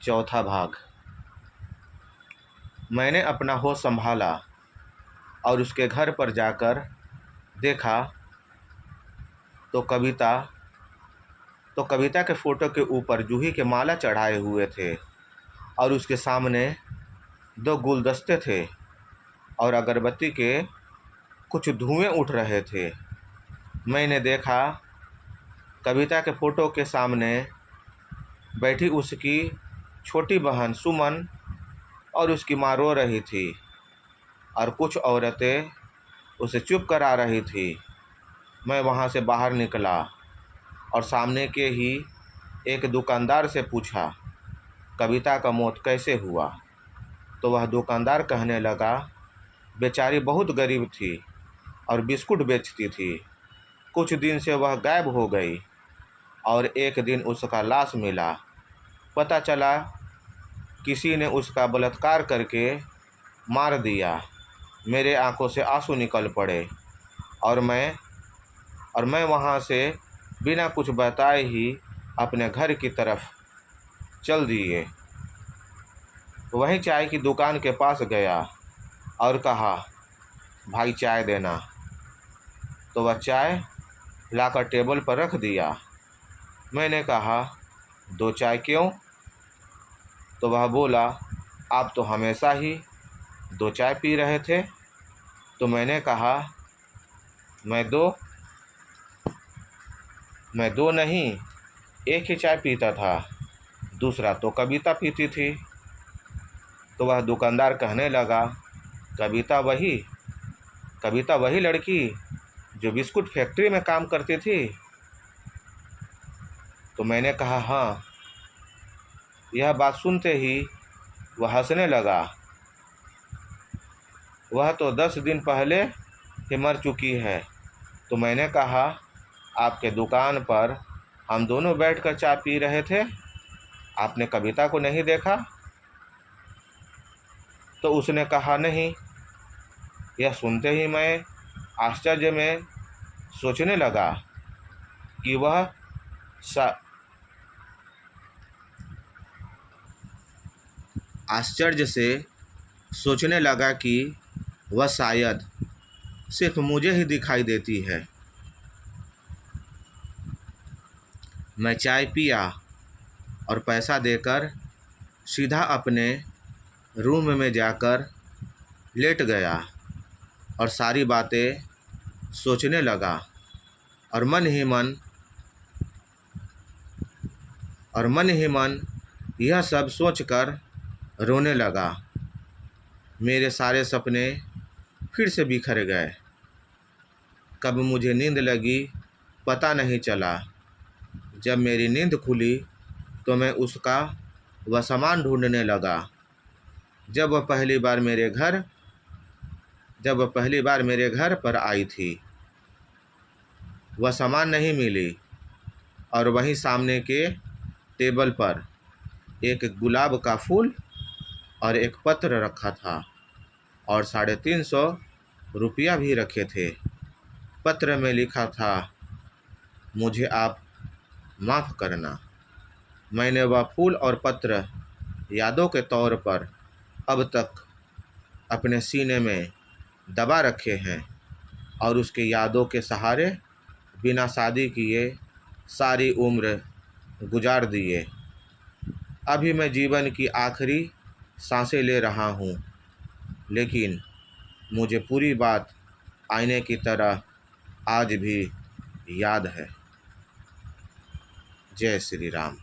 चौथा भाग। मैंने अपना होश संभाला और उसके घर पर जाकर देखा तो कविता के फ़ोटो के ऊपर जूही के माला चढ़ाए हुए थे और उसके सामने 2 गुलदस्ते थे और अगरबत्ती के कुछ धुएं उठ रहे थे। मैंने देखा कविता के फ़ोटो के सामने बैठी उसकी छोटी बहन सुमन और उसकी माँ रो रही थी और कुछ औरतें उसे चुप करा रही थी। मैं वहाँ से बाहर निकला और सामने के ही एक दुकानदार से पूछा, कविता का मौत कैसे हुआ? तो वह दुकानदार कहने लगा, बेचारी बहुत गरीब थी और बिस्कुट बेचती थी। कुछ दिन से वह गायब हो गई और एक दिन उसका लाश मिला। पता चला किसी ने उसका बलात्कार करके मार दिया। मेरे आंखों से आंसू निकल पड़े और मैं वहाँ से बिना कुछ बताए ही अपने घर की तरफ चल दिए। वहीं चाय की दुकान के पास गया और कहा, भाई चाय देना। तो वह चाय लाकर टेबल पर रख दिया। मैंने कहा, 2 चाय क्यों? तो वह बोला, आप तो हमेशा ही 2 चाय पी रहे थे। तो मैंने कहा, मैं दो नहीं, एक ही चाय पीता था, दूसरा तो कविता पीती थी। तो वह दुकानदार कहने लगा, कविता वही लड़की जो बिस्कुट फैक्ट्री में काम करती थी? तो मैंने कहा, हाँ। यह बात सुनते ही वह हंसने लगा। वह तो 10 दिन पहले ही मर चुकी है। तो मैंने कहा, आपके दुकान पर हम दोनों बैठकर चाय पी रहे थे, आपने कविता को नहीं देखा? तो उसने कहा, नहीं। यह सुनते ही मैं आश्चर्य में सोचने लगा कि वह शायद सिर्फ मुझे ही दिखाई देती है। मैं चाय पिया और पैसा देकर सीधा अपने रूम में जाकर लेट गया और सारी बातें सोचने लगा और मन ही मन यह सब सोचकर रोने लगा। मेरे सारे सपने फिर से बिखर गए। कब मुझे नींद लगी पता नहीं चला। जब मेरी नींद खुली तो मैं उसका वह सामान ढूंढने लगा जब वह पहली बार मेरे घर पर आई थी। वह सामान नहीं मिली और वहीं सामने के टेबल पर एक गुलाब का फूल और एक पत्र रखा था और 350 रुपया भी रखे थे। पत्र में लिखा था, मुझे आप माफ़ करना। मैंने वह फूल और पत्र यादों के तौर पर अब तक अपने सीने में दबा रखे हैं और उसके यादों के सहारे बिना शादी किए सारी उम्र गुजार दिए। अभी मैं जीवन की आखिरी सांसें ले रहा हूँ, लेकिन मुझे पूरी बात आईने की तरह आज भी याद है। जय श्री राम।